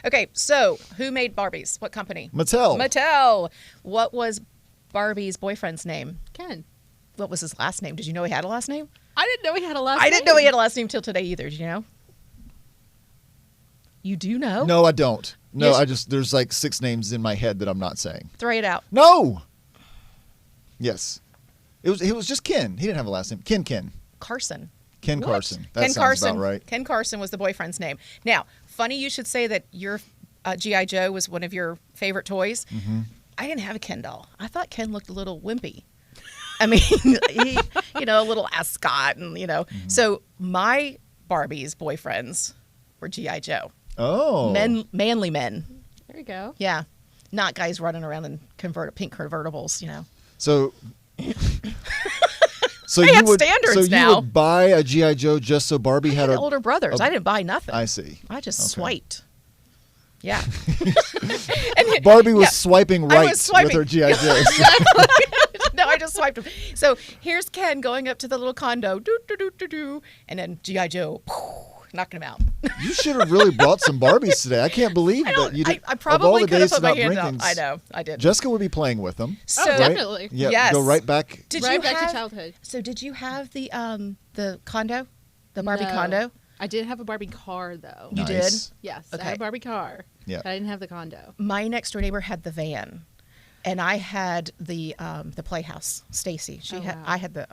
Okay, so who made Barbies? What company? Mattel. Mattel. What was Barbie's boyfriend's name? Ken. What was his last name? Did you know he had a last name? I didn't know he had a last name. I didn't know he had a last name till today either. Did you know? You do know? No, I don't. No, Yes. I just, there's like 6 names in my head that I'm not saying. Throw it out. No. Yes. It was just Ken. He didn't have a last name. Ken. Carson. Ken What? Carson. That Ken sounds Carson. about right. Ken Carson was the boyfriend's name. Now, funny you should say that your G.I. Joe was one of your favorite toys. Mm-hmm. I didn't have a Ken doll. I thought Ken looked a little wimpy. I mean, he, a little ascot and, Mm-hmm. So my Barbie's boyfriends were G.I. Joe. Oh. Manly men. There you go. Yeah. Not guys running around in pink convertibles, So So I you have would, standards so you now. would buy a G.I. Joe just so Barbie I had had a older brothers. I didn't buy nothing. I see. I just Okay. swiped. Yeah. Barbie was Yeah. swiping I right was swiping. with her G.I. Joes. No, I just swiped him. So here's Ken going up to the little condo, and then G.I. Joe knocking him out. You should have really brought some Barbies today. I can't believe that you did. I of all probably the could have days put to my not hands bring out. things, I know, I did. Jessica would be playing with them. So, definitely. Yeah, Yes. go right back. Did Right you back have, to childhood. So did you have the condo, the Barbie No. condo? I did have a Barbie car, though. You Nice. did? Yes, Okay. I had a Barbie car. Yeah. But I didn't have the condo. My next door neighbor had the van, and I had the playhouse. Stacy, Oh, wow. I had the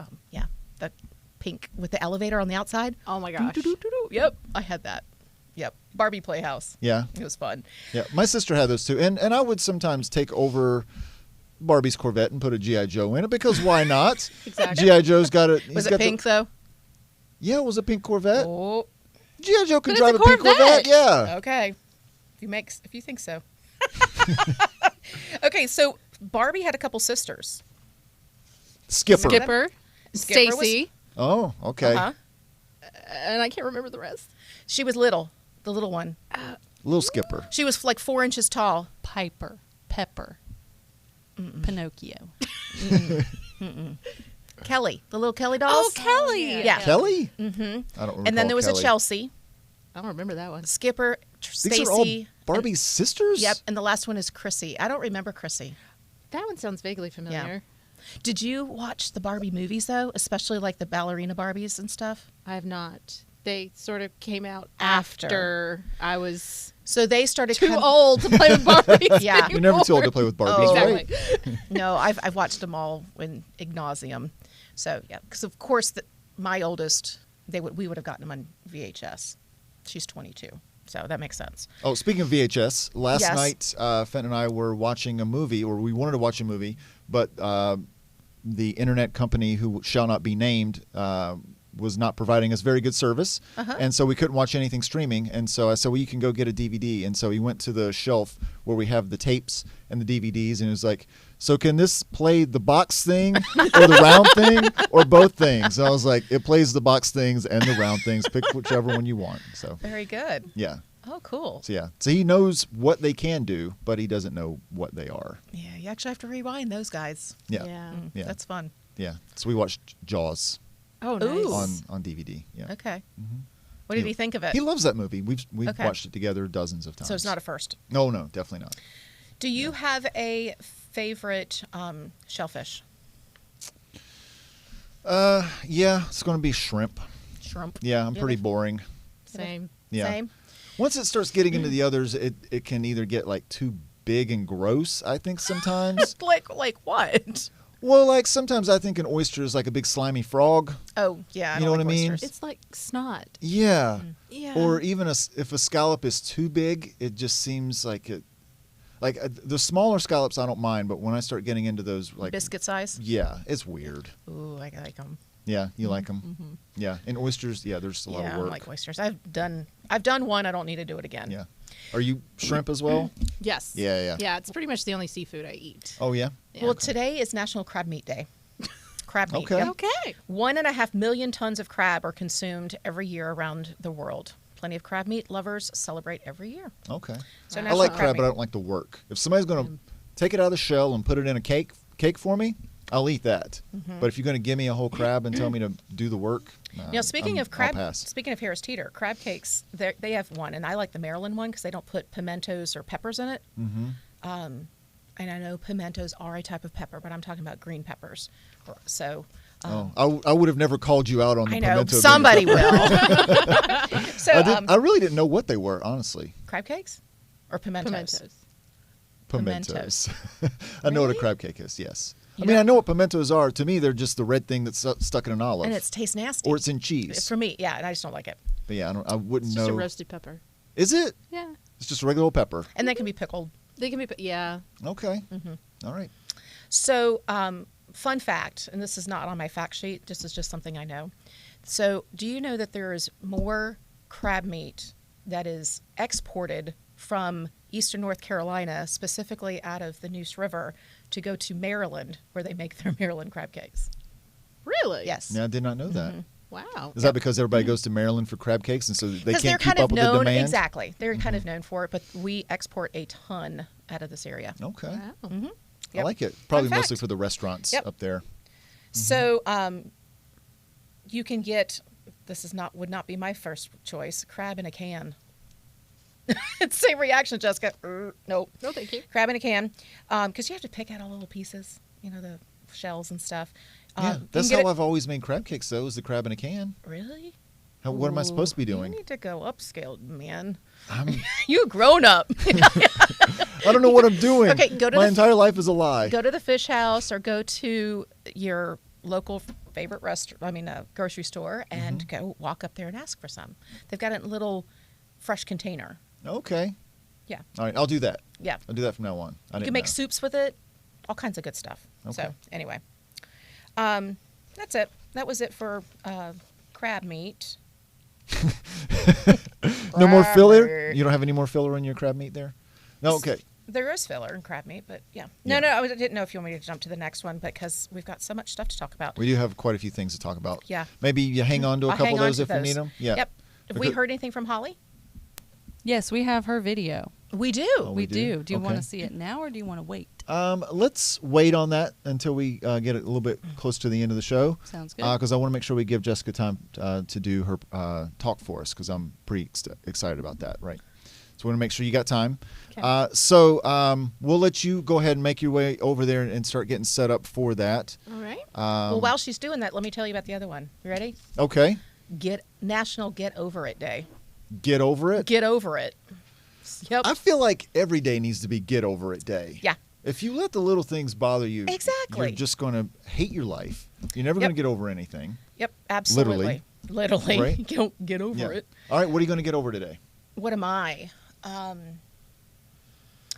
the pink with the elevator on the outside. Oh my gosh. Doo-doo-doo-doo. Yep, I had that. Yep, Barbie playhouse. Yeah. It was fun. Yeah, my sister had those too, and I would sometimes take over Barbie's Corvette and put a GI Joe in it because why not? Exactly. GI Joe's got it. Was it pink though? Yeah, it was a pink Corvette. Oh, GI Joe could But drive it's a a pink Corvette. Corvette. Yeah. okay. If you think so. Okay, so Barbie had a couple sisters. Skipper. Skipper, Skipper was- Stacy, Oh, okay. Uh-huh. and I can't remember the rest. She was little, the little one. Little Skipper. She was like 4 inches tall. Piper, Pepper, Pinocchio. Kelly, the little Kelly dolls. Oh, Kelly. Yeah. Kelly? Mm-hmm. I don't remember. And then there was a Chelsea, I don't remember that one. Skipper, These are all Stacy. Barbie's sisters? Yep, and the last one is Chrissy. I don't remember Chrissy. That one sounds vaguely familiar. Did you watch the Barbie movies though, especially like the ballerina Barbies and stuff? I have not. They sort of came out After. after I was So they started too kind of- old to play with Barbies. Yeah. You're never too old to play with Barbies, Oh. right? Exactly. No, I've watched them all in Ignasium. So yeah, because of course my oldest we would have gotten them on VHS. She's 22, so that makes sense. Oh, speaking of VHS, last Yes. night Fenton and I were watching a movie, or we wanted to watch a movie, but the internet company who shall not be named was not providing us very good service, and so we couldn't watch anything streaming. And so I said, well, you can go get a DVD. And so he went to the shelf where we have the tapes and the DVDs, and he was like, so can this play the box thing or the round thing or both things? And I was like, it plays the box things and the round things. Pick whichever one you want. So Very good. yeah. Oh, cool. So yeah, so he knows what they can do, but he doesn't know what they are. Yeah, you actually have to rewind those guys. Yeah, Yeah. Yeah. That's fun. yeah. So we watched Jaws Oh, nice. Ooh. on DVD. Yeah, Okay. What did he think of it? he loves that movie. We've Okay. watched it together dozens of times. So it's not a first. No, definitely not. Do you have a favorite shellfish? Yeah, it's going to be shrimp. Shrimp. Yeah, I'm pretty boring. Same. Yeah. Same. Once it starts getting into the others, it can either get like too big and gross, I think sometimes. like what? Well, like sometimes I think an oyster is like a big slimy frog. Oh yeah, I You don't know what like I mean? oysters. It's like snot. Yeah. Yeah. Or even if a scallop is too big, it just seems like it. Like the smaller scallops, I don't mind, but when I start getting into those, like biscuit size. yeah, it's weird. Ooh, I like them. Yeah, you like them. Yeah, and oysters, yeah, there's a lot Yeah, of I work. like oysters. I've done one. I don't need to do it again. Yeah, are you shrimp as well? Yes. Yeah. Yeah, it's pretty much the only seafood I eat. Oh yeah. Yeah. Well, today is National Crab Meat Day. Crab meat. Okay. Yep. Okay. 1.5 million tons of crab are consumed every year around the world. Plenty of crab meat lovers celebrate every year. Okay. So I National like crab, Meat. but I don't like the work. If somebody's gonna take it out of the shell and put it in a cake for me, I'll eat that. Mm-hmm. But if you're going to give me a whole crab and tell me to do the work, Speaking of I'll crab, pass. speaking of Harris Teeter, crab cakes, they have one, and I like the Maryland one because they don't put pimentos or peppers in it. Mm-hmm. And I know pimentos are a type of pepper, but I'm talking about green peppers. So. I would have never called you out on the I know pimento being somebody pepper. will. So I really didn't know what they were, honestly. crab cakes or pimentos. Pimentos. I know what a crab cake is, yes. You I mean, know- I know what pimentos are. To me, they're just the red thing that's stuck in an olive. And it tastes nasty. Or it's in cheese. For me, yeah, and I just don't like it. But yeah, I wouldn't It's know. just a roasted pepper. Is it? Yeah. It's just a regular old pepper. And they can be pickled. They can be, yeah. Okay. All right. So, fun fact, and this is not on my fact sheet, this is just something I know. So, do you know that there is more crab meat that is exported from eastern North Carolina, specifically out of the Neuse River, to go to Maryland, where they make their Maryland crab cakes? Really? Yes. Yeah, I did not know that. Wow. Is that because everybody goes to Maryland for crab cakes and so they Because they're can't keep kind of up with known, the demand? exactly. They're kind of known for it, but we export a ton out of this area. Okay. Wow. I Yep. like it. Probably Fun mostly fact. for the restaurants Yep. up there. So, you can get, would not be my first choice, crab in a can. Same reaction, Jessica. Nope. No, thank you. Crab in a can. Because you have to pick out all the little pieces, the shells and stuff. Yeah, you that's can how get I've always made crab cakes, though, is the crab in a can. Really? What am I supposed to be You doing? need to go upscale, man. I'm- You grown up. I don't know what I'm doing. Okay, go to My the- entire life is a lie. Go to the fish house or go to your local favorite grocery store and go walk up there and ask for some. They've got it in a little fresh container. Okay. Yeah. All right, I'll do that. Yeah. I'll do that from now on. I You didn't can make know. soups with it, all kinds of good stuff. Okay. So anyway, that's it. That was it for crab meat. No more filler? Crab. You don't have any more filler on your crab meat there? No, okay. There is filler in crab meat, but yeah. Yeah. No, I didn't know if you want me to jump to the next one because we've got so much stuff to talk about. We do have quite a few things to talk about. Yeah. Maybe you hang on to a I'll couple hang of on those to if we need them? Yeah. Yep. Have we Because- heard anything from Holly? Yes, we have her video. We do. Oh, we we do. do? Do you want Okay. to see it now or do you want to wait? Let's wait on that until we get a little bit close to the end of the show. Sounds good. Because I want to make sure we give Jessica time to do her talk for us because I'm pretty excited about that, right? So we want to make sure you got time. Okay. So we'll let you go ahead and make your way over there and start getting set up for that. All right. Well, while she's doing that, let me tell you about the other one. You ready? Okay. National Get Over It Day. Get over it. Get over it. Yep. I feel like every day needs to be get over it day. Yeah. If you let the little things bother you, Exactly. you're just going to hate your life. You're never going to get over anything. Yep. Absolutely. Literally. Right? Get over Yeah. it. All right. What are you going to get over today? What am I?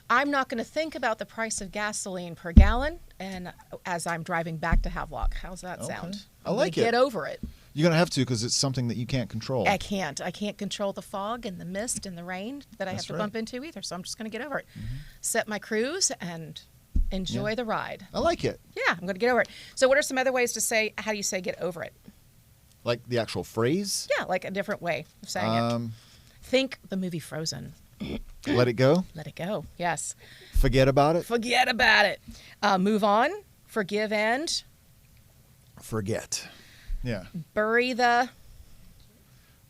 I'm not going to think about the price of gasoline per gallon, and as I'm driving back to Havelock, how's that Okay. sound? I I'm like gonna it. Get over it. You're going to have to because it's something that you can't control. I can't control the fog and the mist and the rain that I That's have to right. bump into either. So I'm just going to get over it. Set my cruise and enjoy Yeah. the ride. I like it. Yeah, I'm going to get over it. So what are some other ways to say? How do you say get over it? Like the actual phrase. Yeah, like a different way of saying it. Think the movie Frozen. Let it go. Let it go. Yes. Forget about it. Forget about it. Move on. Forgive and Forget. Yeah. bury the.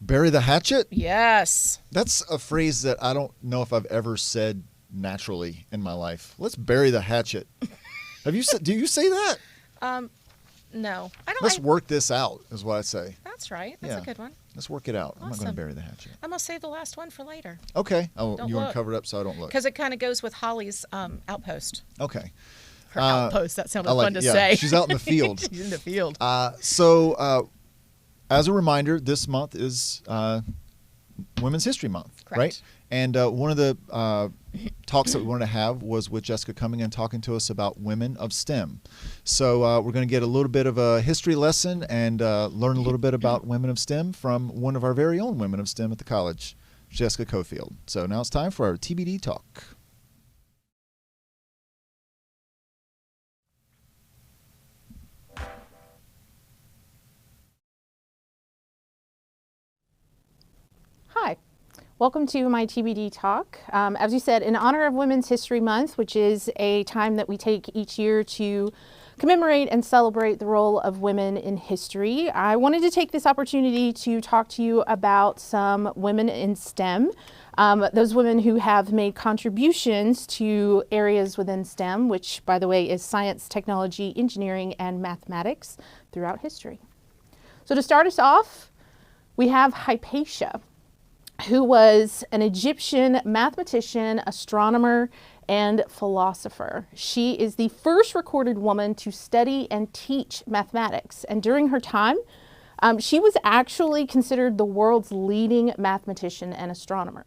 Bury the hatchet. Yes. That's a phrase that I don't know if I've ever said naturally in my life. Let's bury the hatchet. Have you said? Do you say that? No, I don't. Let's work this out. Is what I say. That's right. That's Yeah. a good one. Let's work it out. I'm not going to Awesome. bury the hatchet. I'm gonna save the last one for later Okay. Oh, Don't you want look. to cover it up so I don't look. because it kind of goes with Holly's outpost. Okay. Her outpost. That sounded I like fun to yeah, say. She's out in the field. She's in the field. So, as a reminder, this month is Women's History Month, Correct. right? And one of the talks that we wanted to have was with Jessica coming and talking to us about women of STEM. So we're going to get a little bit of a history lesson and learn a little bit about women of STEM from one of our very own women of STEM at the college, Jessica Cofield. So now it's time for our TBD Talk. Hi, welcome to my TBD Talk. As you said, in honor of Women's History Month, which is a time that we take each year to commemorate and celebrate the role of women in history, I wanted to take this opportunity to talk to you about some women in STEM, those women who have made contributions to areas within STEM, which, by the way, is science, technology, engineering, and mathematics throughout history. So to start us off, we have Hypatia, who was an Egyptian mathematician, astronomer, and philosopher. She is the first recorded woman to study and teach mathematics. And during her time, she was actually considered the world's leading mathematician and astronomer.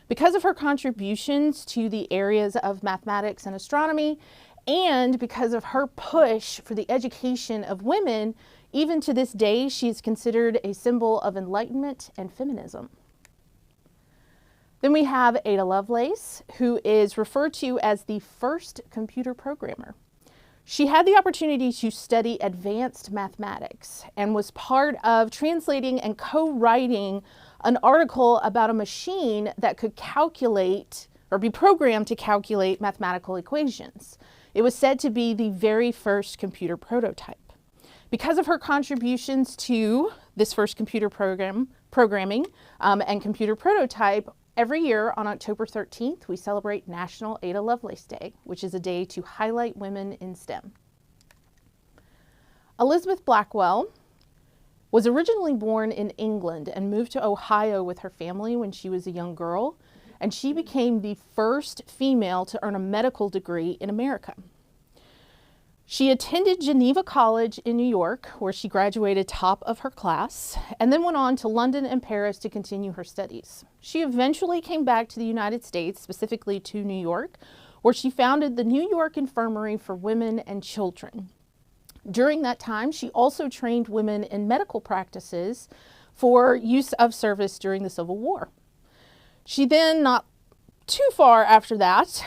Because of her contributions to the areas of mathematics and astronomy, and because of her push for the education of women, even to this day, she is considered a symbol of enlightenment and feminism. Then we have Ada Lovelace, who is referred to as the first computer programmer. She had the opportunity to study advanced mathematics and was part of translating and co-writing an article about a machine that could calculate or be programmed to calculate mathematical equations. It was said to be the very first computer prototype. Because of her contributions to this first computer programming and computer prototype, every year on October 13th, we celebrate National Ada Lovelace Day, which is a day to highlight women in STEM. Elizabeth Blackwell was originally born in England and moved to Ohio with her family when she was a young girl, and she became the first female to earn a medical degree in America. She attended Geneva College in New York, where she graduated top of her class, and then went on to London and Paris to continue her studies. She eventually came back to the United States, specifically to New York, where she founded the New York Infirmary for Women and Children. During that time, she also trained women in medical practices for use of service during the Civil War. She then, not too far after that,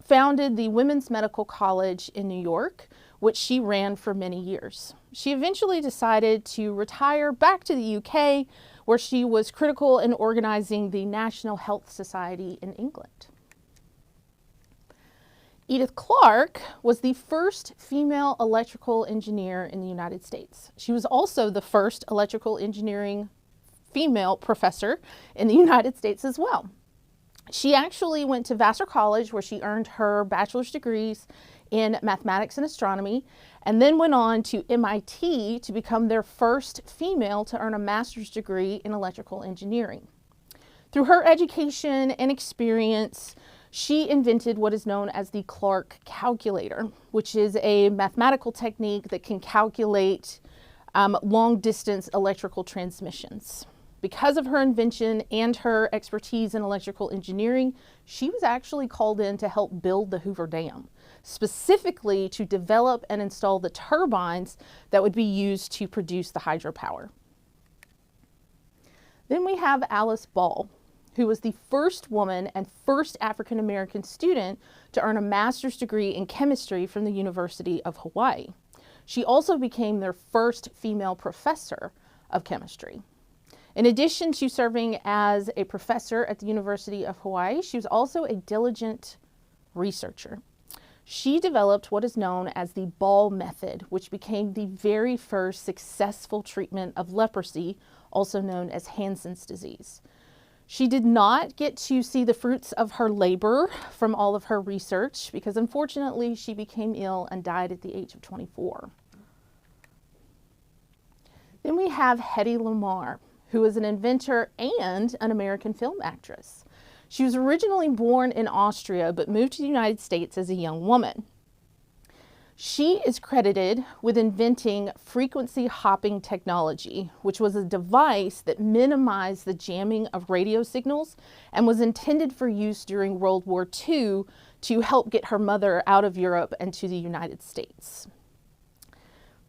founded the Women's Medical College in New York, which she ran for many years. She eventually decided to retire back to the UK, where she was critical in organizing the National Health Society in England. Edith Clark was the first female electrical engineer in the United States. She was also the first electrical engineering female professor in the United States as well. She actually went to Vassar College, where she earned her bachelor's degrees in mathematics and astronomy, and then went on to MIT to become their first female to earn a master's degree in electrical engineering. Through her education and experience, she invented what is known as the Clark calculator, which is a mathematical technique that can calculate long-distance electrical transmissions. Because of her invention and her expertise in electrical engineering, she was actually called in to help build the Hoover Dam, specifically to develop and install the turbines that would be used to produce the hydropower. Then we have Alice Ball, who was the first woman and first African American student to earn a master's degree in chemistry from the University of Hawaii. She also became their first female professor of chemistry. In addition to serving as a professor at the University of Hawaii, she was also a diligent researcher. She developed what is known as the Ball method, which became the very first successful treatment of leprosy, also known as Hansen's disease. She did not get to see the fruits of her labor from all of her research because unfortunately she became ill and died at the age of 24. Then we have Hedy Lamarr, who is an inventor and an American film actress. She was originally born in Austria, but moved to the United States as a young woman. She is credited with inventing frequency hopping technology, which was a device that minimized the jamming of radio signals and was intended for use during World War II to help get her mother out of Europe and to the United States.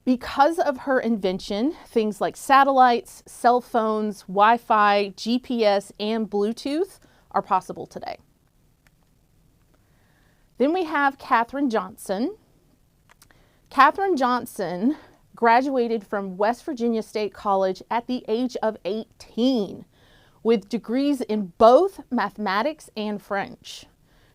Because of her invention, things like satellites, cell phones, Wi-Fi, GPS, and Bluetooth are possible today. Then we have Katherine Johnson. Katherine Johnson graduated from West Virginia State College at the age of 18 with degrees in both mathematics and French.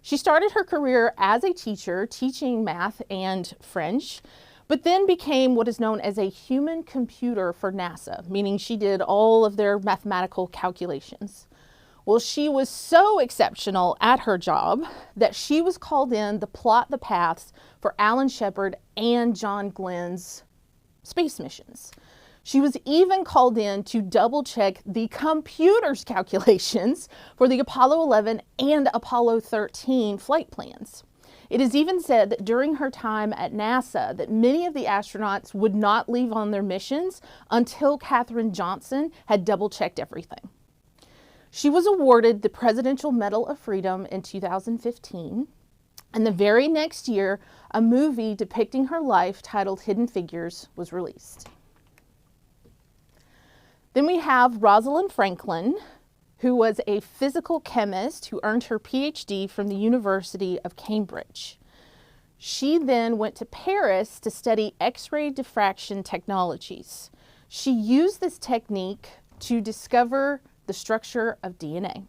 She started her career as a teacher, teaching math and French, but then became what is known as a human computer for NASA, meaning she did all of their mathematical calculations. Well, she was so exceptional at her job that she was called in to plot the paths for Alan Shepard and John Glenn's space missions. She was even called in to double check the computer's calculations for the Apollo 11 and Apollo 13 flight plans. It is even said that during her time at NASA that many of the astronauts would not leave on their missions until Katherine Johnson had double checked everything. She was awarded the Presidential Medal of Freedom in 2015, and the very next year, a movie depicting her life titled Hidden Figures was released. Then we have Rosalind Franklin, who was a physical chemist who earned her PhD from the University of Cambridge. She then went to Paris to study X-ray diffraction technologies. She used this technique to discover the structure of DNA.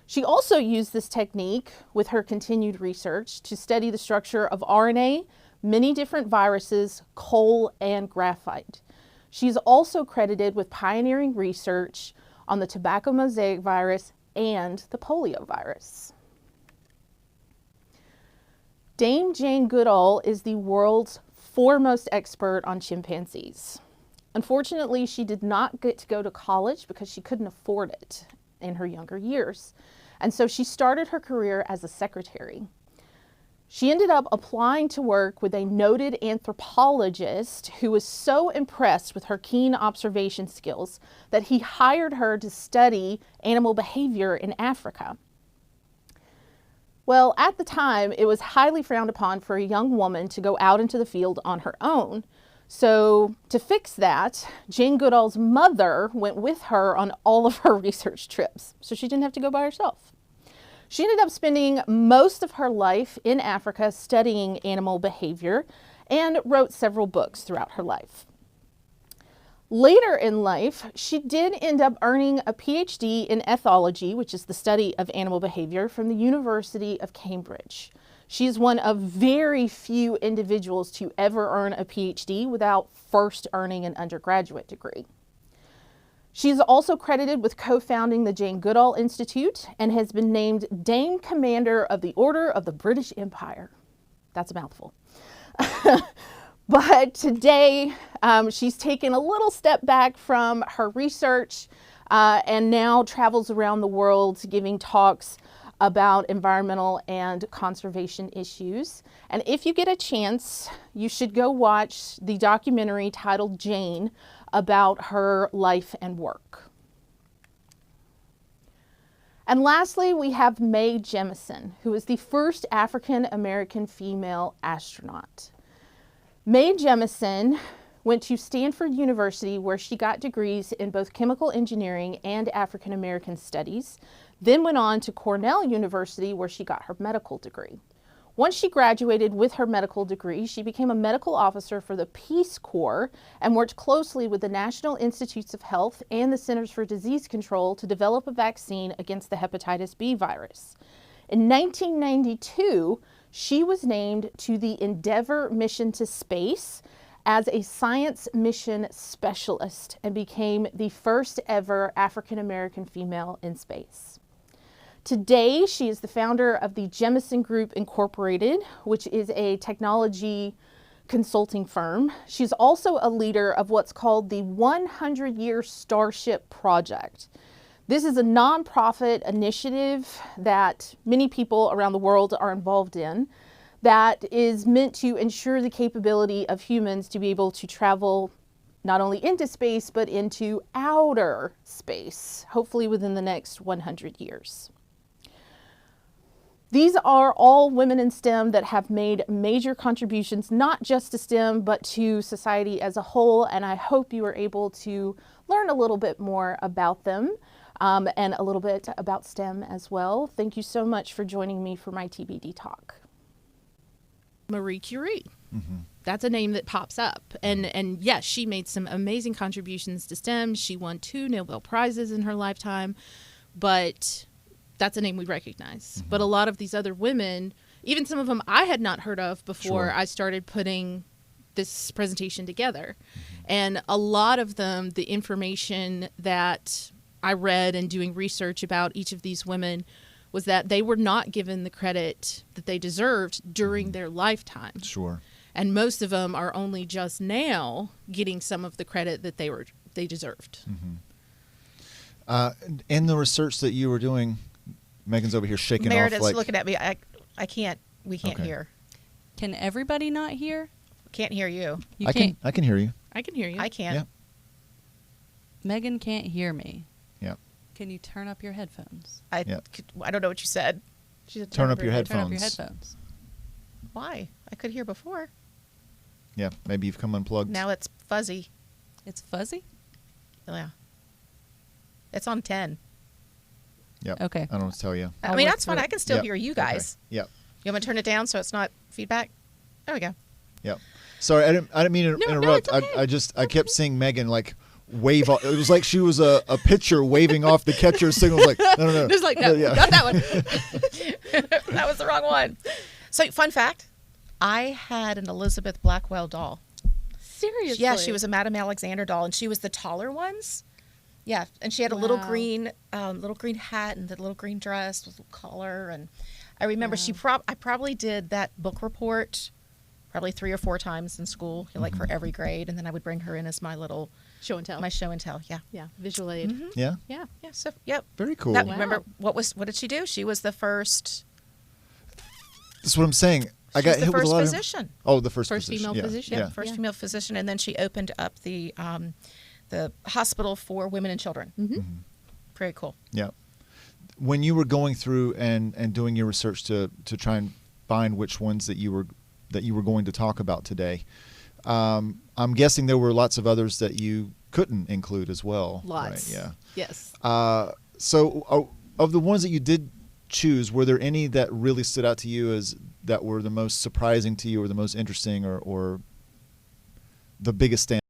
She also used this technique with her continued research to study the structure of RNA, many different viruses, coal, and graphite. She's also credited with pioneering research on the tobacco mosaic virus and the polio virus. Dame Jane Goodall is the world's foremost expert on chimpanzees. Unfortunately, she did not get to go to college because she couldn't afford it in her younger years. And so she started her career as a secretary. She ended up applying to work with a noted anthropologist who was so impressed with her keen observation skills that he hired her to study animal behavior in Africa. Well, at the time, it was highly frowned upon for a young woman to go out into the field on her own. So to fix that, Jane Goodall's mother went with her on all of her research trips, so she didn't have to go by herself. She ended up spending most of her life in Africa studying animal behavior and wrote several books throughout her life. Later in life, she did end up earning a PhD in ethology, which is the study of animal behavior, from the University of Cambridge. She is one of very few individuals to ever earn a PhD without first earning an undergraduate degree. She is also credited with co-founding the Jane Goodall Institute and has been named Dame Commander of the Order of the British Empire. That's a mouthful. But today, she's taken a little step back from her research and now travels around the world giving talks about environmental and conservation issues. And if you get a chance, you should go watch the documentary titled Jane about her life and work. And lastly, we have Mae Jemison, who is the first African American female astronaut. Mae Jemison went to Stanford University, where she got degrees in both chemical engineering and African American studies, then went on to Cornell University, where she got her medical degree. Once she graduated with her medical degree, she became a medical officer for the Peace Corps and worked closely with the National Institutes of Health and the Centers for Disease Control to develop a vaccine against the hepatitis B virus. In 1992, she was named to the Endeavour mission to space as a science mission specialist and became the first ever African American female in space. Today, she is the founder of the Jemison Group Incorporated, which is a technology consulting firm. She's also a leader of what's called the 100-Year Starship Project. This is a nonprofit initiative that many people around the world are involved in that is meant to ensure the capability of humans to be able to travel not only into space, but into outer space, hopefully within the next 100 years. These are all women in STEM that have made major contributions, not just to STEM, but to society as a whole, and I hope you are able to learn a little bit more about them and a little bit about STEM as well. Thank you so much for joining me for my TBD Talk. Marie Curie. Mm-hmm. That's a name that pops up. And yes, she made some amazing contributions to STEM. She won 2 Nobel Prizes in her lifetime, but that's a name we recognize. But a lot of these other women, even some of them I had not heard of before I started putting this presentation together. And a lot of them, the information that I read and doing research about each of these women was that they were not given the credit that they deserved during their lifetime. Sure. And most of them are only just now getting some of the credit that they deserved. In the research that you were doing, Megan's over here shaking Meredith's off like looking at me. I can't. We can't hear. Can everybody not hear? Can't hear you. You I can't. can hear you. I can hear you. I can't. Yeah. Megan can't hear me. Yeah. Can you turn up your headphones? I don't know what you said. She said, Turn up your Turn up your headphones. headphones. Why? I could hear before. Yeah, maybe you've come unplugged. Now it's fuzzy. It's fuzzy? Yeah. It's on 10. Yep. Okay. I don't know what to tell you. I I'll mean, work that's fine. through I it. can still Yep. hear you Okay. guys. Yep. You want me to turn it down so it's not feedback? There we go. Yep. Sorry, I didn't mean to No, interrupt. it's okay. I kept seeing Megan like wave off. It was like she was a pitcher waving off the catcher's signals like no. Just like, no, Yeah. not that one. That was the wrong one. So, fun fact, I had an Elizabeth Blackwell doll. Seriously? Yeah, she was a Madame Alexander doll, and she was the taller ones. Yeah, and she had a little Wow. green hat and the little green dress with a collar. And I remember I probably did that book report probably 3 or 4 times in school, like for every grade, and then I would bring her in as my little show and tell. show and tell. Yeah, Yeah, visual aid. Yeah. Yeah. yeah. So yep. Very cool. That, Wow. Remember what did she do? She was the first. That's what I'm saying. I She got was the hit with a first lot physician. of the first First physician. female Yeah. physician. Yeah. First Yeah. female physician, and then she opened up the hospital for women and children. Very cool. Yeah. When you were going through and doing your research to try and find which ones that you were going to talk about today, I'm guessing there were lots of others that you couldn't include as well. Lots. Right? Yeah. Yes. So of the ones that you did choose, were there any that really stood out to you as that were the most surprising to you, or the most interesting, or the biggest stand?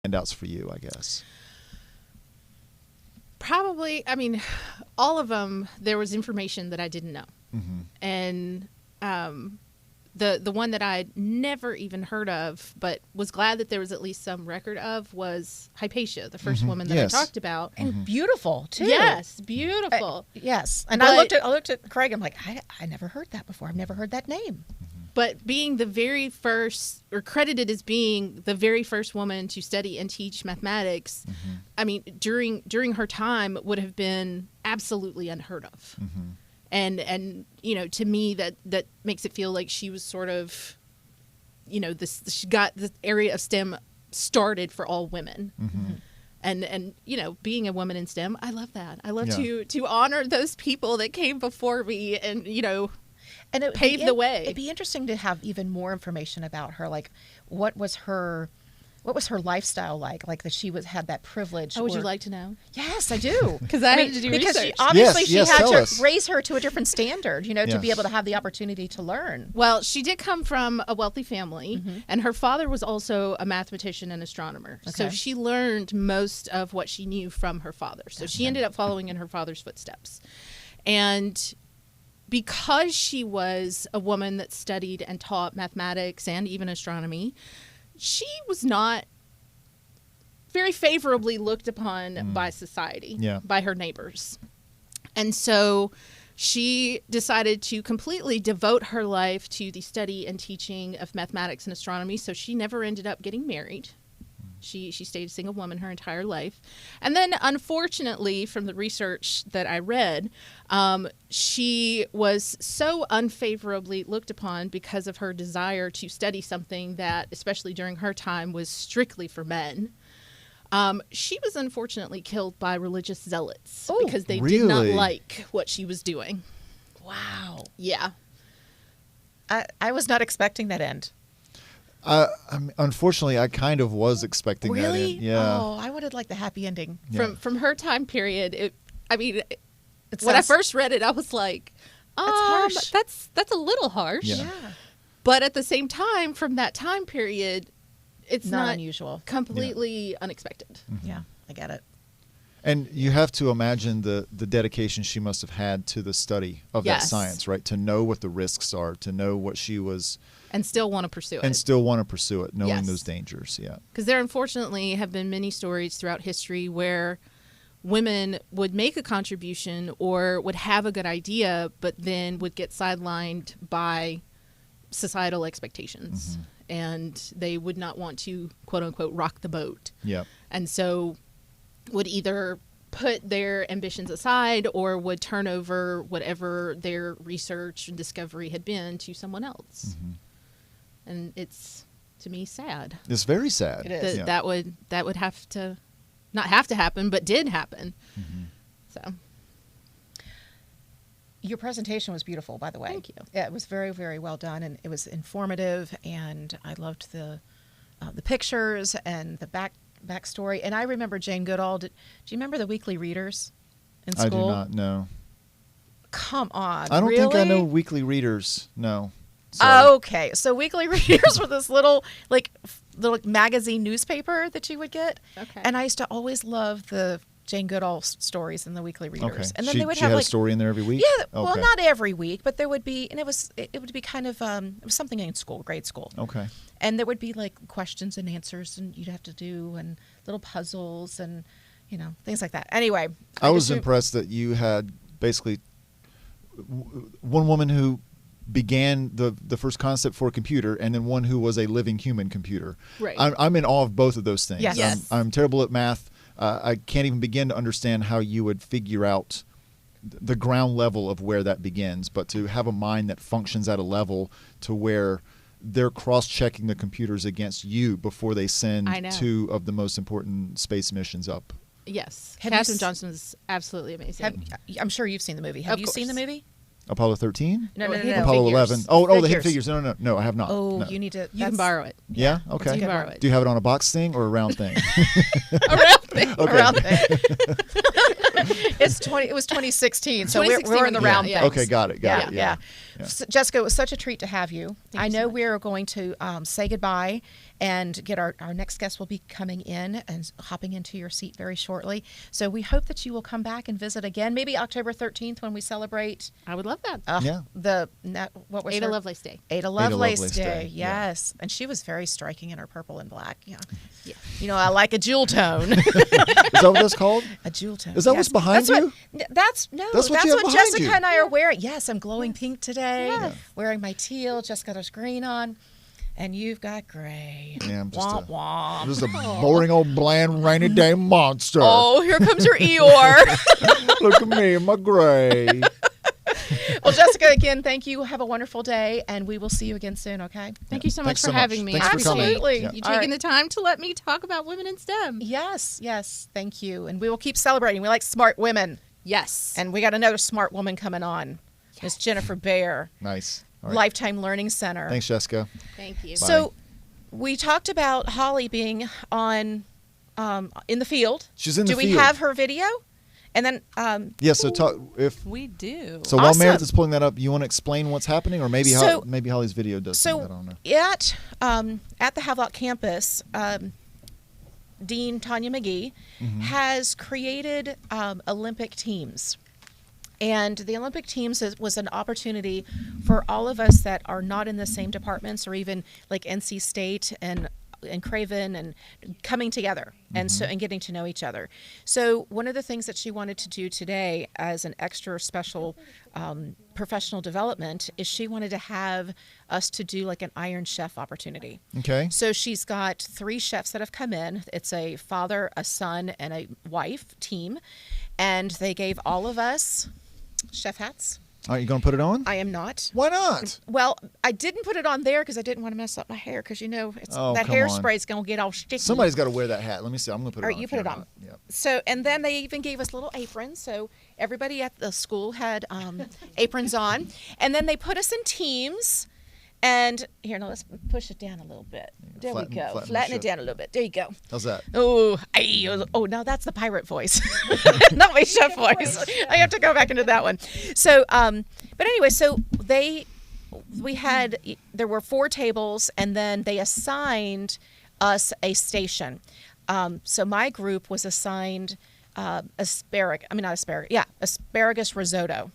Standouts for you, I guess. Probably, I mean, all of them, there was information that I didn't know. And the one that I'd never even heard of, but was glad that there was at least some record of, was Hypatia, the first woman that Yes. I talked about. And beautiful too. Yes, beautiful. Yes. And But- I looked at Craig. I'm like, I never heard that before. I've never heard that name. But being the very first, or credited as being the very first woman to study and teach mathematics, I mean, during her time would have been absolutely unheard of. And you know, to me, that makes it feel like she was sort of, you know, she got the area of STEM started for all women. And you know, being a woman in STEM, I love that. I love to honor those people that came before me, and you know, And it paved the way. It'd be interesting to have even more information about her. Like, what was her what was her lifestyle like? Like that she had that privilege. Oh, would you or- like to know? Yes, I do. Because I had to do because research. obviously Yes, she had tell to us. raise her to a different standard, to Yeah. be able to have the opportunity to learn. Well, she did come from a wealthy family, and her father was also a mathematician and astronomer. So Okay. she learned most of what she knew from her father. So she ended up following in her father's footsteps. And because she was a woman that studied and taught mathematics and even astronomy, she was not very favorably looked upon by society, Yeah. by her neighbors. And so she decided to completely devote her life to the study and teaching of mathematics and astronomy. So she never ended up getting married. She stayed a single woman her entire life. And then, unfortunately, from the research that I read, she was so unfavorably looked upon because of her desire to study something that, especially during her time, was strictly for men. She was unfortunately killed by religious zealots Oh, because they did not really? like what she was doing. Wow. Yeah. I was not expecting that end. Unfortunately, I kind of was expecting that. Really? Yeah. Oh, I would have liked the happy ending. Yeah. From her time period, It when I sounds- first read it, I was like, harsh. That's a little harsh. Yeah. Yeah. But at the same time, from that time period, it's Not not unusual. completely unexpected. Yeah, I get it. And you have to imagine the dedication she must have had to the study of that Yes. science, right? To know what the risks are, to know what she was, And still want to pursue and it. still want to pursue it, knowing Yes. those dangers. Yeah. Because there unfortunately have been many stories throughout history where women would make a contribution or would have a good idea, but then would get sidelined by societal expectations. And they would not want to, quote unquote, rock the boat. Yeah. And so would either put their ambitions aside or would turn over whatever their research and discovery had been to someone else. And it's, to me, sad. It's very sad. It is. That that would have to not have to happen, but did happen. So Your presentation was beautiful, by the way. Thank you. Yeah, it was very, very well done, and it was informative, and I loved the pictures and the backstory. And I remember Jane Goodall. Do you remember the weekly readers in school? I do not know. Come on, I don't really? think I know weekly readers. No. Sorry. Okay, so weekly readers were this little magazine newspaper that you would get. Okay. And I used to always love the Jane Goodall stories in the weekly readers. Okay. And then she, they would she have had like a story in there every week? yeah, well, Okay. not every week, but there would be, and it would be kind of it was something in school, grade school. Okay. And there would be like questions and answers, and you'd have to do and little puzzles and things like that. Anyway, I was just- impressed that you had basically one woman who began the first concept for a computer, and then one who was a living human computer. Right. I'm in awe of both of those things. Yes. Yes. I'm terrible at math. I can't even begin to understand how you would figure out the ground level of where that begins, but to have a mind that functions at a level to where they're cross-checking the computers against you before they send I know. 2 of the most important space missions up. yes, Have you Katherine s- Johnson is absolutely amazing. I'm sure you've seen the movie. Have Of you seen the course. movie? Apollo 13? No, Oh, no, no, Hidden no. Apollo Figures. 11. Oh, the Hidden Figures. Figures. No, I have not. Oh, No. you need to. You can borrow it. Yeah? Okay. You can good borrow one. it. Do you have it on a box thing or a round thing? Around there. Okay. Around there. It was 2016, so we're 2016 in the we round did, yeah. things. Okay, got it. Yeah. Yeah. Jessica, it was such a treat to have you. Thank I you so know much. we're going to say goodbye and get our next guest will be coming in and hopping into your seat very shortly. So we hope that you will come back and visit again, maybe October 13th when we celebrate I would love that. Yeah. what was Ada her? Lovelace Day. Ada Lovelace Lovelace Day. Day, yeah. Yes. And she was very striking in her purple and black. Yeah. Yeah. I like a jewel tone. Is that what that's called? A jewel tone. Is that what's behind that's you? That's That's what you have behind Jessica you. and I are wearing. Yes, I'm glowing pink today. Yes. Wearing my teal. Jessica has green on, and you've got gray. Yeah, I'm just Womp a- womp. Just a boring old bland rainy day monster. Oh, here comes your Eeyore. Look at me in my gray. Well, Jessica, again, thank you. Have a wonderful day, and we will see you again soon. Okay. Thank you so much Thanks for so much. having me. Thanks I for coming. appreciate Absolutely. Yeah. you All taking right. the time to let me talk about women in STEM. Yes. Thank you, and we will keep celebrating. We like smart women, Yes. and we got another smart woman coming on. Miss Jennifer Baer, Nice. All right. Lifetime Learning Center. Thanks, Jessica. Thank you. Bye. So, we talked about Holly being on in the field. She's in the Do field. we have her video? And then Yeah. So talk if. We do. So while Awesome. Meredith is pulling that up, you want to explain what's happening, or maybe So- maybe Holly's video does. so I don't know. at the Havelock campus, Dean Tanya McGee has created Olympic teams. And the Olympic teams was an opportunity for all of us that are not in the same departments, or even like NC State and Craven, and coming together and getting to know each other. So one of the things that she wanted to do today as an extra special professional development is she wanted to have us to do like an Iron Chef opportunity. Okay. So she's got 3 chefs that have come in. It's a father, a son, and a wife team. And they gave all of us chef hats. Are you going to put it on? I am not. Why not? Well, I didn't put it on there because I didn't want to mess up my hair, because it's Oh, that come on. hairspray is going to get all sticky. Somebody's got to wear that hat. Let me see. I'm going to put it All on. right, you if put you're it on. not. Yep. So, and then they even gave us little aprons. So everybody at the school had aprons on. And then they put us in teams. And here, now let's push it down a little bit. There we go. Flatten it down a little bit. There you go. How's that? Oh, now that's the pirate voice, not my chef voice. I have to go back into that one. So, but anyway, so there were 4 tables, and then they assigned us a station. So my group was assigned asparagus risotto.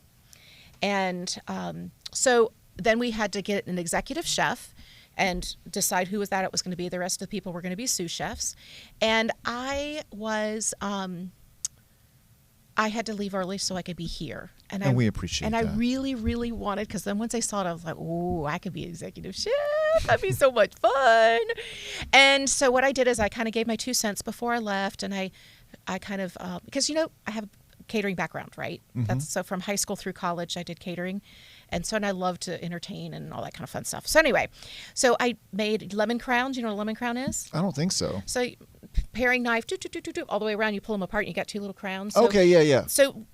And so then we had to get an executive chef and decide who was that it was going to be. The rest of the people were going to be sous chefs. And I had to leave early so I could be here. And we appreciate that. And I really, really wanted, because then once I saw it, I was like, oh, I could be executive chef. That'd be so much fun. And so what I did is I kind of gave my 2 cents before I left. And I kind of, because, I have a catering background, right? So from high school through college, I did catering. And I love to entertain and all that kind of fun stuff. So anyway, so I made lemon crowns. You know what a lemon crown is? I don't think so. So paring knife, all the way around, you pull them apart and you got 2 little crowns. So, Okay, yeah. So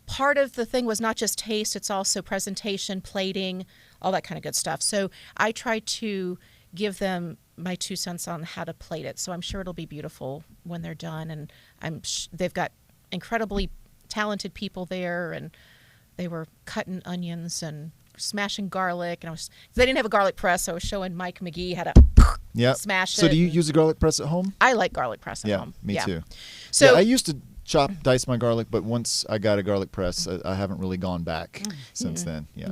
part of the thing was not just taste, it's also presentation, plating, all that kind of good stuff. So I tried to give them my 2 cents on how to plate it. So I'm sure it'll be beautiful when they're done. And they've got incredibly talented people there, and they were cutting onions and smashing garlic. And they didn't have a garlic press, so I was showing Mike McGee how to smash it. So do you use a garlic press at home? I like garlic press at home. Me too. So I used to dice my garlic, but once I got a garlic press, I haven't really gone back since then. Yeah.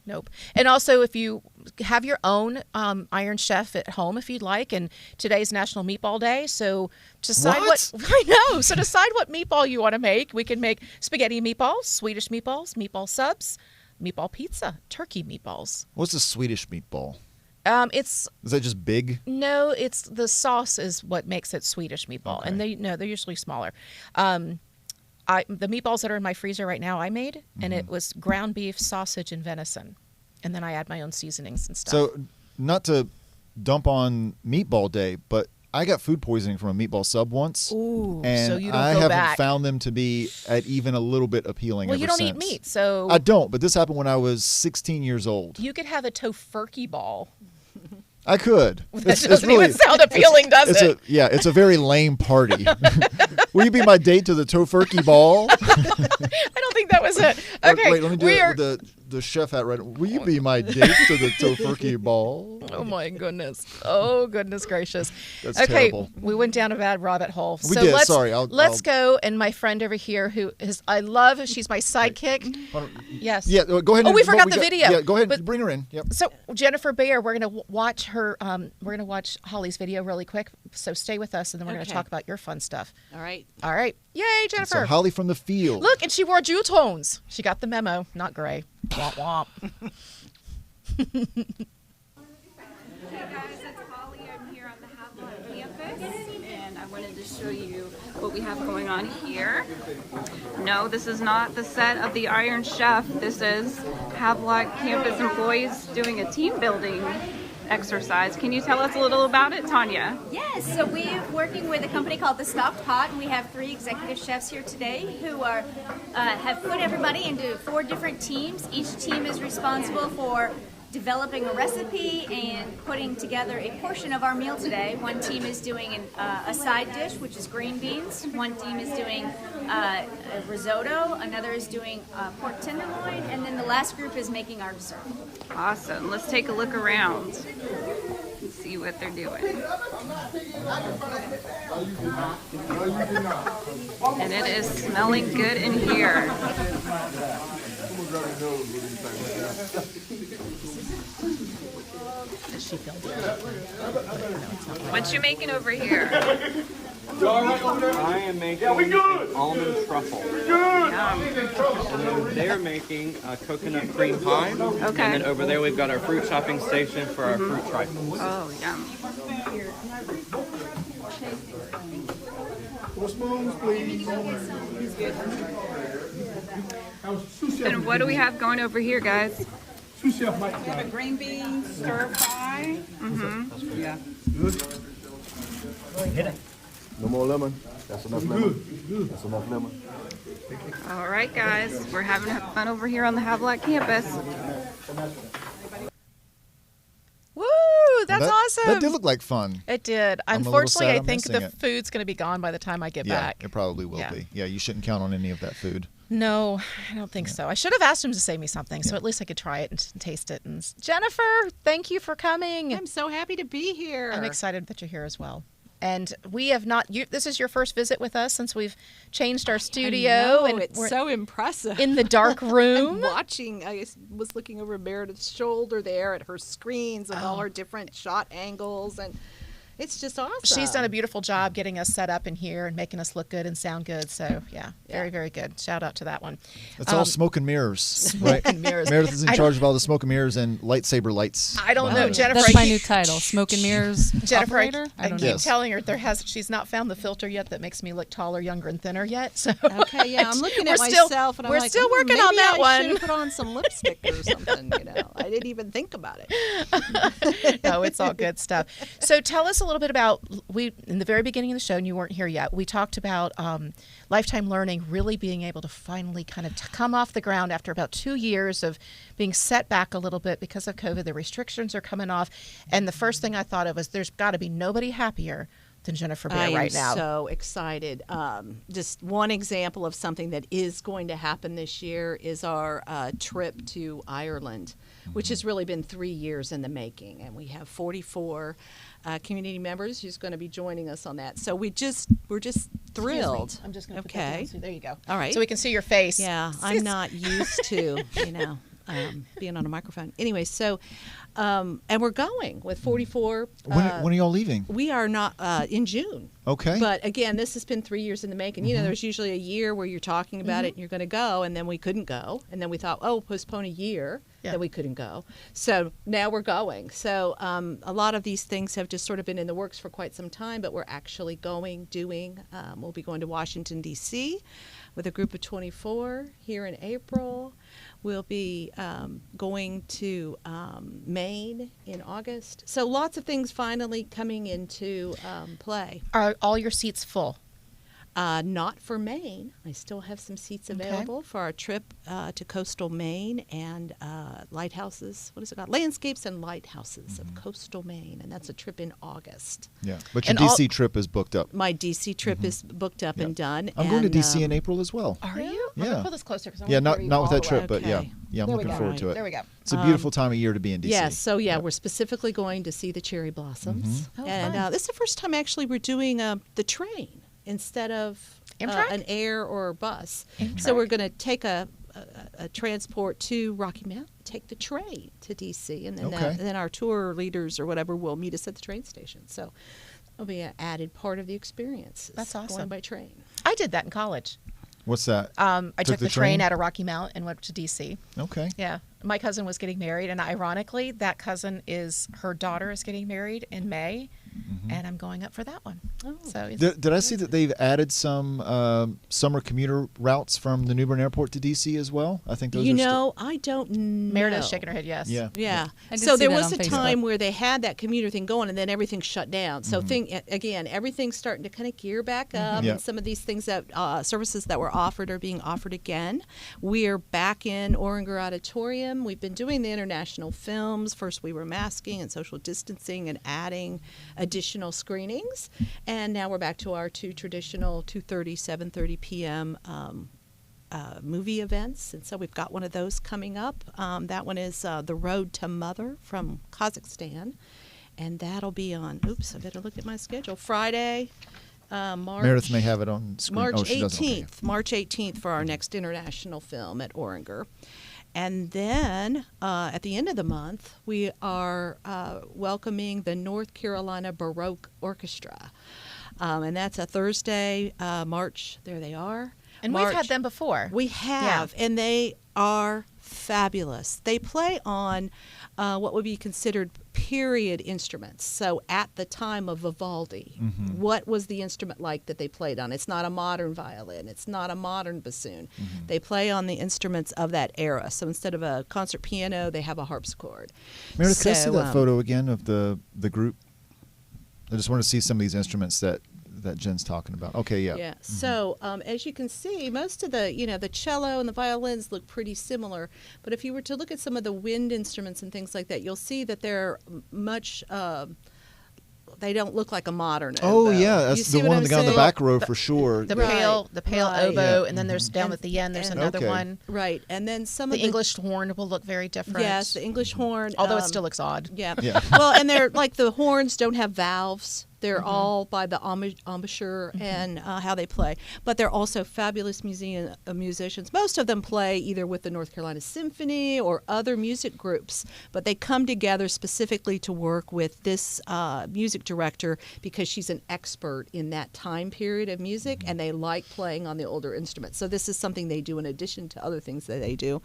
Nope. And also, if you have your own Iron Chef at home, if you'd like, and today's National Meatball Day, so decide what I know. So decide what meatball you want to make. We can make spaghetti meatballs, Swedish meatballs, meatball subs, meatball pizza, turkey meatballs. What's a Swedish meatball? Is that just big? No, it's the sauce is what makes it Swedish meatball, Okay. and they're usually smaller. The meatballs that are in my freezer right now, I made, and it was ground beef, sausage, and venison, and then I add my own seasonings and stuff. So, not to dump on Meatball Day, but I got food poisoning from a meatball sub once. Ooh, and so you don't I go haven't back. found them to be at even a little bit appealing. Well, ever you don't eat since. meat, so I don't, but this happened when I was 16 years old. you could have a tofurkey ball. I could. That doesn't even sound appealing, does it? It's a very lame party. Will you be my date to the tofurkey ball? I don't think that was it. Okay, Wait, let me do it with the chef hat right. Will you be my date to the tofurkey ball? Oh my goodness! Oh goodness gracious! That's okay, terrible. we went down a bad rabbit hole. We so did. Let's, Sorry, let's go. And my friend over here, I love. She's my sidekick. Yes. Yeah, go ahead. Oh, we forgot the video. Yeah, go ahead. But- Bring her in. Yep. So Jennifer Baer, we're gonna watch her. We're gonna watch Holly's video really quick. So stay with us, and then we're gonna Okay. talk about your fun stuff. All right. All right. Yay, Jennifer! So Holly from the field. Look, and she wore jewel tones. She got the memo. Not gray. Womp womp. Hey guys, it's Holly. I'm here on the Havelock campus, and I wanted to show you what we have going on here. No, this is not the set of the Iron Chef. This is Havelock campus employees doing a team building exercise. Can you tell us a little about it, Tanya? Yes, so we're working with a company called The Stocked Pot, and we have 3 executive chefs here today who have put everybody into 4 different teams. Each team is responsible for developing a recipe and putting together a portion of our meal today. One team is doing a side dish, which is green beans. One team is doing a risotto. Another is doing pork tenderloin. And then the last group is making our dessert. Awesome. Let's take a look around and see what they're doing. And it is smelling good in here. What you making over here? I am making almond truffle. And then they're making a coconut cream pie. Okay. And then over there we've got our fruit chopping station for our fruit trifles. Oh, yum. And what do we have going over here, guys? We have a green bean stir fry. Mm-hmm. Yeah. No more lemon. That's enough lemon. That's enough lemon. All right, guys. We're having fun over here on the Havelock campus. Woo! That's awesome. That did look like fun. It did. I'm a little Unfortunately, sad I I'm think missing the it. food's going to be gone by the time I get Yeah, back. it probably will be. Yeah, you shouldn't count on any of that food. No, I don't think so. I should have asked him to save me something, so at least I could try it and taste it. And Jennifer, thank you for coming. I'm so happy to be here. I'm excited that you're here as well. And we have not. This is your first visit with us since we've changed our studio. I know, and it's we're so impressive. in the dark room. I'm watching. I was looking over Meredith's shoulder there at her screens and all her different shot angles, and it's just awesome. She's done a beautiful job getting us set up in here and making us look good and sound good. So, yeah, very, very good. Shout out to that one. It's all smoke and mirrors, right? mirrors. Meredith is in charge of all the smoke and mirrors and lightsaber lights. I don't know, Jennifer. That's my new title, Smoke and Mirrors Jennifer, Operator. I don't keep know. telling her she's not found the filter yet that makes me look taller, younger, and thinner yet. So Okay, yeah, I'm looking at we're still- myself and I'm we're like, still working on maybe that I one. should have put on some lipstick or something. I didn't even think about it. No, it's all good stuff. So tell us a little bit about, in the very beginning of the show, and you weren't here yet, we talked about lifetime learning really being able to finally kind of come off the ground after about 2 years of being set back a little bit because of COVID. The restrictions are coming off. And the first thing I thought of was there's got to be nobody happier than Jennifer Baer right now. I am so excited. Just one example of something that is going to happen this year is our trip to Ireland, which has really been 3 years in the making. And we have 44 community members who's going to be joining us on that. So we're just thrilled. I'm just going to put that Okay. down. So there you go. All right. So we can see your face. Yeah, I'm not used to, being on a microphone. Anyway, so, and we're going with 44. When are y'all leaving? We are not in June. Okay. But again, this has been 3 years in the making. There's usually a year where you're talking about it and you're going to go, and then we couldn't go. And then we thought, postpone a year, that we couldn't go. So now we're going. So a lot of these things have just sort of been in the works for quite some time, but we're actually doing. We'll be going to Washington, D.C. with a group of 24 here in April. We'll be going to Maine in August. So lots of things finally coming into play. Are all your seats full? Not for Maine. I still have some seats available for our trip to coastal Maine and lighthouses. What is it called? Landscapes and Lighthouses of coastal Maine. And that's a trip in August. Yeah, but your And DC trip is booked up. My DC trip is booked up and done. I'm going to DC in April as well. Are you? I'm Yeah. going to pull this closer because I Yeah, want to not with that way. trip, but Okay. yeah, I'm There we looking go. forward to it. There we go. It's a beautiful time of year to be in DC. Yes, so we're specifically going to see the cherry blossoms. Oh, and fun. this is the first time actually we're doing the train instead of Amtrak? an air or bus. Amtrak. So we're going to take a transport to Rocky Mount, take the train to DC, and then, Okay. then our tour leaders or whatever will meet us at the train station. So it'll be an added part of the experience. That's awesome. Going by train. I did that in college. What's that? I took the train train? out of Rocky Mount and went to DC. Okay. Yeah. My cousin was getting married, and ironically, that cousin her daughter is getting married in May. and I'm going up for that one. So it's, Did I see that they've added some summer commuter routes from the New Bern Airport to D.C. as well? I think those You are know, I don't know. Meredith's shaking her head yes. Yeah. Yeah. I did So see there that was on a Facebook. time where they had that commuter thing going, and then everything shut down. So again, everything's starting to kind of gear back up, Yeah. and some of these things that services that were offered are being offered again. We're back in Oringer Auditorium. We've been doing the international films. First, we were masking and social distancing and adding additional screenings, and now we're back to our two traditional 2:30, 7:30 p.m. Movie events, and so we've got one of those coming up. That one is The Road to Mother from Kazakhstan, and that'll be on, I better look at my schedule, Friday, March. Meredith may have it on screen. March Oh, she doesn't. Okay. 18th. March 18th for our next international film at Oringer. And then at the end of the month, we are welcoming the North Carolina Baroque Orchestra. And that's a Thursday, March, there they are. And we've had them before. We have, and they are fabulous. They play on what would be considered period instruments. So at the time of Vivaldi, what was the instrument like that they played on? It's not a modern violin. It's not a modern bassoon. They play on the instruments of that era. So instead of a concert piano, they have a harpsichord. Meredith, can I see that photo again of the group? I just want to see some of these instruments that Jen's talking about. Okay, yeah. Yeah. So as you can see, most of the cello and the violins look pretty similar. But if you were to look at some of the wind instruments and things like that, you'll see that they're much. They don't look like a modern Oh oboe. yeah, You that's see the what one I'm on the saying? back row for sure. The Right. pale Right. oboe, Yeah. and then there's down at the end. There's another Okay. one. Right, and then some The of English horn will look very different. Yes, the English horn. Although it still looks odd. Yeah. Yeah. Well, and they're like the horns don't have valves. They're all by the embouchure and how they play. But they're also fabulous musicians. Most of them play either with the North Carolina Symphony or other music groups. But they come together specifically to work with this music director because she's an expert in that time period of music, and they like playing on the older instruments. So this is something they do in addition to other things that they do.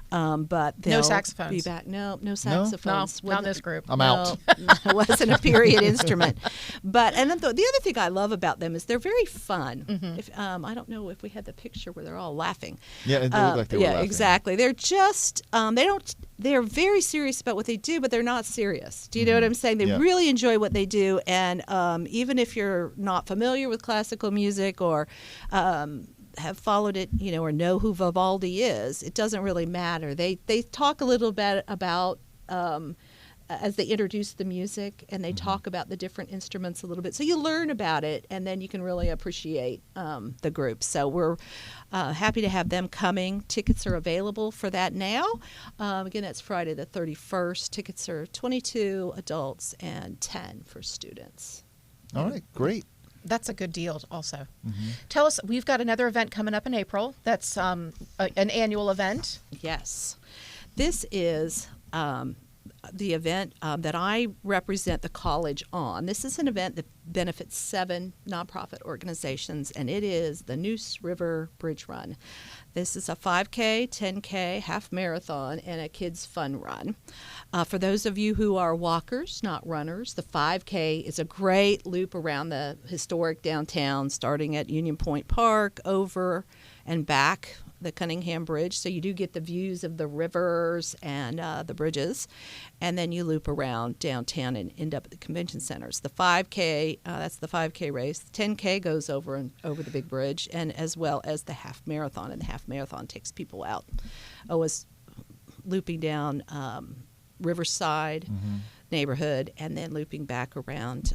But they'll saxophones. be back. No saxophones. No, not this group. I'm out. It wasn't a period instrument. But and then the other thing I love about them is they're very fun. If I don't know if we had the picture where they're all laughing. Yeah, it looked like they were laughing. Exactly. They're just they're very serious about what they do, but they're not serious. Do you know what I'm saying? They really enjoy what they do, and even if you're not familiar with classical music or have followed it, or know who Vivaldi is, it doesn't really matter. They talk a little bit about as they introduce the music, and they talk about the different instruments a little bit. So you learn about it, and then you can really appreciate the group. So we're happy to have them coming. Tickets are available for that now. Again, that's Friday the 31st. Tickets are $22 adults and $10 for students. All right, great. That's a good deal also. Tell us, we've got another event coming up in April. That's an annual event. Yes. This is the event that I represent the college on. This is an event that benefits 7 nonprofit organizations, and it is the Neuse River Bridge Run. This is a 5K, 10K, half marathon, and a kids' fun run. For those of you who are walkers, not runners, the 5K is a great loop around the historic downtown, starting at Union Point Park, over and back the Cunningham Bridge. So you do get the views of the rivers and the bridges. And then you loop around downtown and end up at the convention centers. The 5K, that's the 5K race. The 10K goes over the big bridge, and as well as the half marathon. And the half marathon takes people out. Was looping down Riverside neighborhood, and then looping back around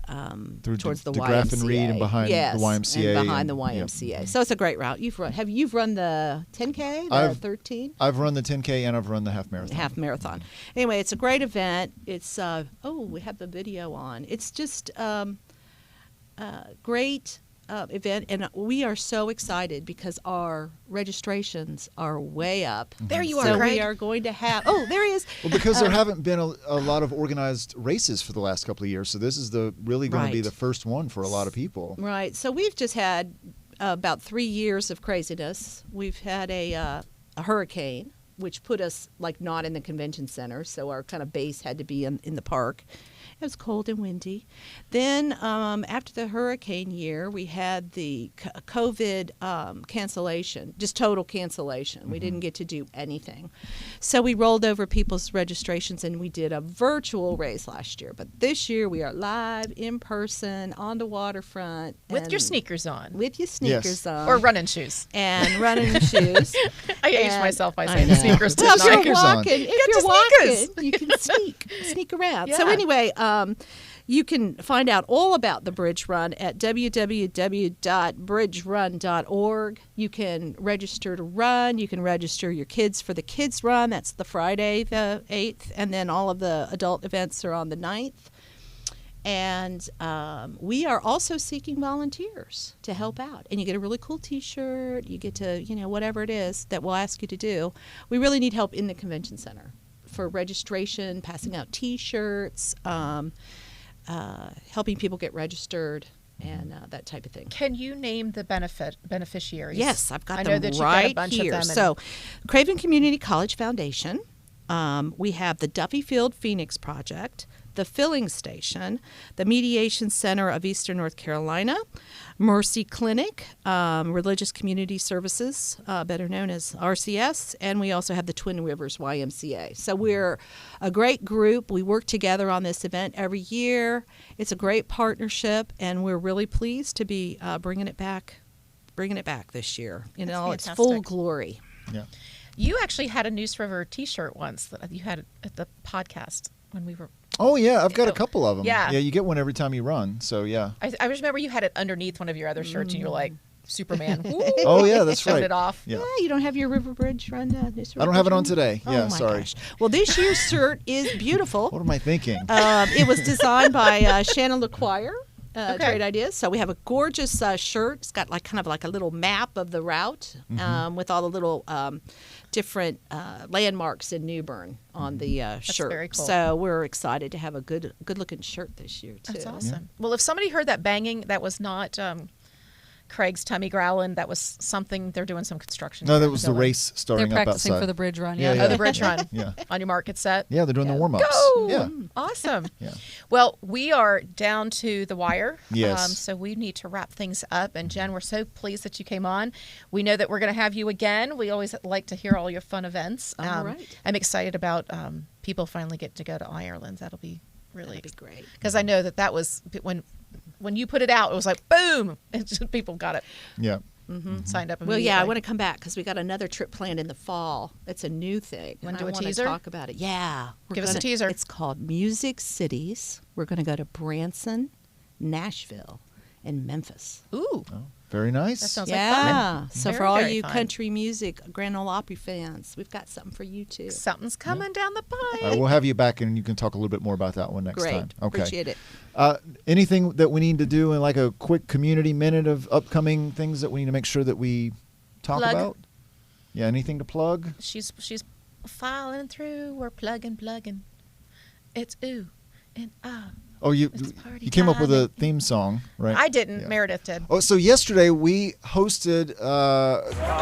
towards the YMCA. Graff and Reed and behind the YMCA. And behind the YMCA. Yeah. So it's a great route. You've run the 10K, the 13? I've run the 10K and I've run the half marathon. Half marathon. Anyway, it's a great event. It's we have the video on. It's just great event, and we are so excited because our registrations are way up. There you are, so Craig. we are going to have. Oh, there he is. Well, because there haven't been a lot of organized races for the last couple of years, so this is really going to be the first one for a lot of people. Right. So we've just had about 3 years of craziness. We've had a hurricane, which put us not in the convention center, so our kind of base had to be in the park. It was cold and windy. Then after the hurricane year, we had the COVID cancellation, just total cancellation. We didn't get to do anything. So we rolled over people's registrations and we did a virtual race last year. But this year we are live in person on the waterfront. With your sneakers on. With your sneakers on. Or running shoes. And running shoes. I aged myself by saying sneakers well, tonight. if you're walking, you can sneak around. Yeah. So anyway, you can find out all about the Bridge Run at www.bridgerun.org. You can register to run. You can register your kids for the Kids Run. That's the Friday, the 8th. And then all of the adult events are on the 9th. And we are also seeking volunteers to help out. And you get a really cool T-shirt. You get to, whatever it is that we'll ask you to do. We really need help in the convention center for registration, passing out T-shirts, helping people get registered, and that type of thing. Can you name the beneficiaries? Yes, I've got them know that right you've got a bunch here. of them. So, Craven Community College Foundation. We have the Duffy Field Phoenix Project, the Filling Station, the Mediation Center of Eastern North Carolina, Mercy Clinic, Religious Community Services, better known as RCS, and we also have the Twin Rivers YMCA. So we're a great group. We work together on this event every year. It's a great partnership, and we're really pleased to be bringing it back this year in all its full glory. Yeah. You actually had a Neuse River T-shirt once that you had at the podcast when we were. Oh, yeah. I've got a couple of them. Yeah. Yeah, you get one every time you run. So, yeah. I just remember you had it underneath one of your other shirts, and you were like, Superman. Woo! Oh, yeah, that's Showed right. it off. Yeah. You don't have your River Bridge Run? Neuse River I don't have it Bridge on Run? today. Oh, Yeah, my sorry. gosh. Well, this year's shirt is beautiful. What am I thinking? It was designed by Shannon LeQuire. Okay. Great ideas. So we have a gorgeous shirt. It's got kind of like a little map of the route with all the little different landmarks in New Bern on the shirt. very cool. So we're excited to have a good looking shirt this year too. That's awesome. Well, if somebody heard that banging, that was not Craig's tummy growling. That was something. They're doing some construction. No, that was the race starting They're up practicing outside. for the bridge run. Yeah, Oh, the bridge run. Yeah. On your mark, get set. Yeah, they're doing the warm-ups. Go! Yeah. Awesome. Yeah. Well, we are down to the wire. Yes. So we need to wrap things up. And Jen, we're so pleased that you came on. We know that we're going to have you again. We always like to hear all your fun events. All right. I'm excited about people finally getting to go to Ireland. That'll be really great. Because I know that was when you put it out, it was like boom, and just people got it. Yeah. Signed up. Well, yeah, I immediately. want to come back because we got another trip planned in the fall. It's a new thing. Wanna and do I a want to teaser? talk about it. Yeah. Give us a teaser. It's called Music Cities. We're going to go to Branson, Nashville, and Memphis. Ooh. Oh, very nice. That sounds like Yeah. fun. So Very, for all very you fun. country music, Grand Ole Opry fans, we've got something for you too. Something's coming down the pipe. All right, we'll have you back, and you can talk a little bit more about that one next Great. time. Okay. Appreciate it. Anything that we need to do in like a quick community minute of upcoming things that we need to make sure that we talk Plug. about? Yeah, anything to plug? She's filing through. We're plugging. It's ooh and ah. Oh, you came up with a theme song, right? I didn't. Yeah. Meredith did. Oh, so yesterday we hosted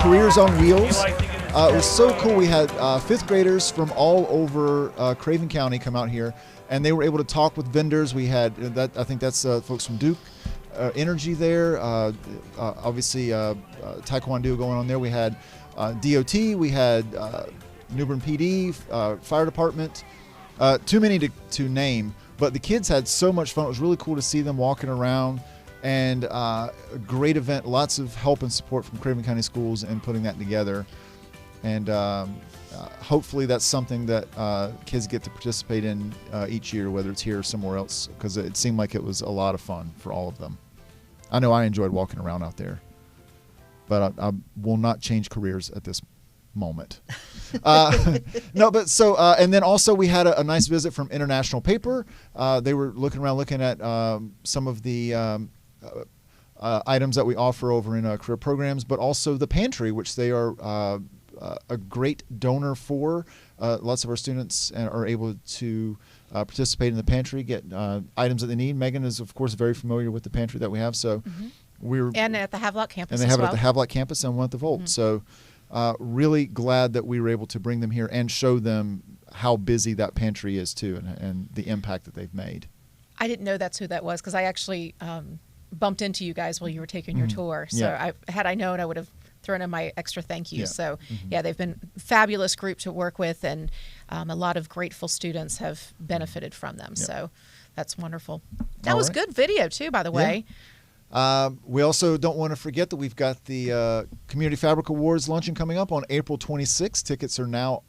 Careers on Wheels. It was so cool. We had fifth graders from all over Craven County come out here, and they were able to talk with vendors. We had I think that's folks from Duke Energy there. Obviously, Taekwondo going on there. We had DOT. We had New Bern PD, Fire Department. Too many to name. But the kids had so much fun. It was really cool to see them walking around, and a great event. Lots of help and support from Craven County Schools in putting that together. And hopefully that's something that kids get to participate in each year, whether it's here or somewhere else, because it seemed like it was a lot of fun for all of them. I know I enjoyed walking around out there, but I will not change careers at this moment. No, but so and then also we had a nice visit from International Paper. They were looking at some of the items that we offer over in career programs, but also the pantry, which they are a great donor for. Lots of our students are able to participate in the pantry, get items that they need. Megan is, of course, very familiar with the pantry that we have, so and at the Havelock campus. And they have as it at the Havelock campus and one at the Volt. So really glad that we were able to bring them here and show them how busy that pantry is too, and the impact that they've made. I didn't know that's who that was because I actually bumped into you guys while you were taking your tour. So had I known, I would have thrown in my extra thank you. Yeah. So they've been a fabulous group to work with, and a lot of grateful students have benefited from them. So that's wonderful. That was good video too, by the way. We also don't want to forget that we've got the Community Fabric Awards luncheon coming up on April 26th. Tickets are now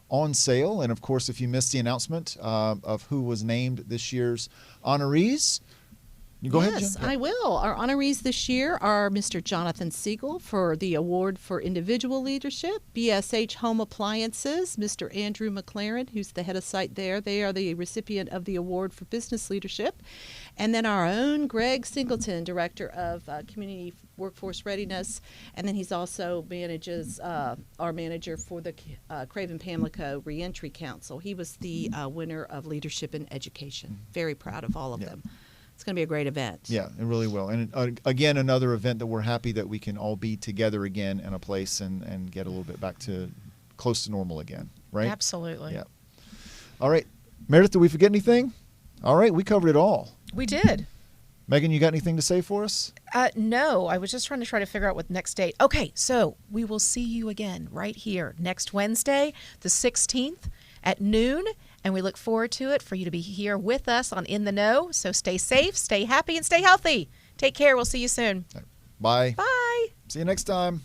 on sale. And, of course, if you missed the announcement of who was named this year's honorees, you go ahead, Jen. Yes, I will. Our honorees this year are Mr. Jonathan Siegel for the Award for Individual Leadership, BSH Home Appliances, Mr. Andrew McLaren, who's the head of site there. They are the recipient of the Award for Business Leadership. And then our own Greg Singleton, Director of Community Workforce Readiness. And then he's also manages our manager for the Craven Pamlico Reentry Council. He was the winner of Leadership in Education. Very proud of all of them. It's going to be a great event. Yeah, it really will. And again, another event that we're happy that we can all be together again in a place and get a little bit back to close to normal again, right? Absolutely. Yeah. All right. Meredith, did we forget anything? All right, we covered it all. We did. Megan, you got anything to say for us? No, I was just trying to figure out what next date. Okay, so we will see you again right here next Wednesday, the 16th at noon. And we look forward to it for you to be here with us on In the Know. So stay safe, stay happy, and stay healthy. Take care. We'll see you soon. Bye. Bye. See you next time.